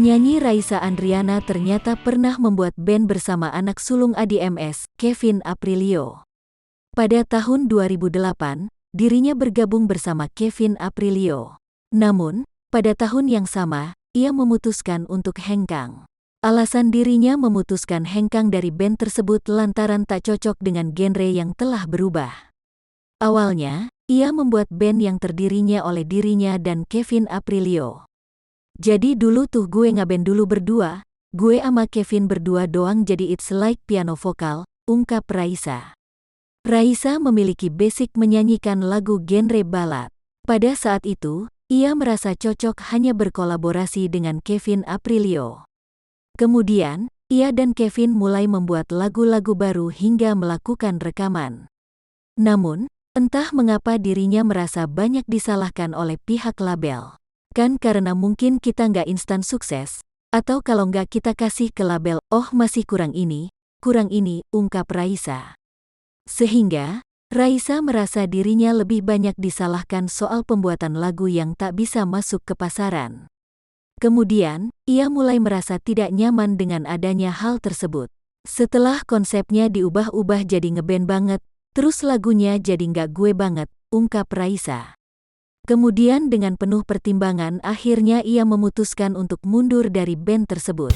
Penyanyi Raisa Andriana ternyata pernah membuat band bersama anak sulung ADMS, Kevin Aprilio. Pada tahun 2008, dirinya bergabung bersama Kevin Aprilio. Namun, pada tahun yang sama, ia memutuskan untuk hengkang. Alasan dirinya memutuskan hengkang dari band tersebut lantaran tak cocok dengan genre yang telah berubah. Awalnya, ia membuat band yang terdirinya oleh dirinya dan Kevin Aprilio. Jadi dulu tuh gue ngeband dulu berdua, gue ama Kevin berdua doang jadi it's like piano vokal, ungkap Raisa. Raisa memiliki basic menyanyikan lagu genre ballad. Pada saat itu, ia merasa cocok hanya berkolaborasi dengan Kevin Aprilio. Kemudian, ia dan Kevin mulai membuat lagu-lagu baru hingga melakukan rekaman. Namun, entah mengapa dirinya merasa banyak disalahkan oleh pihak label. Kan karena mungkin kita nggak instan sukses, atau kalau nggak kita kasih ke label, oh masih kurang ini, ungkap Raisa. Sehingga, Raisa merasa dirinya lebih banyak disalahkan soal pembuatan lagu yang tak bisa masuk ke pasaran. Kemudian, ia mulai merasa tidak nyaman dengan adanya hal tersebut. Setelah konsepnya diubah-ubah jadi ngeband banget, terus lagunya jadi nggak gue banget, ungkap Raisa. Kemudian dengan penuh pertimbangan akhirnya ia memutuskan untuk mundur dari band tersebut.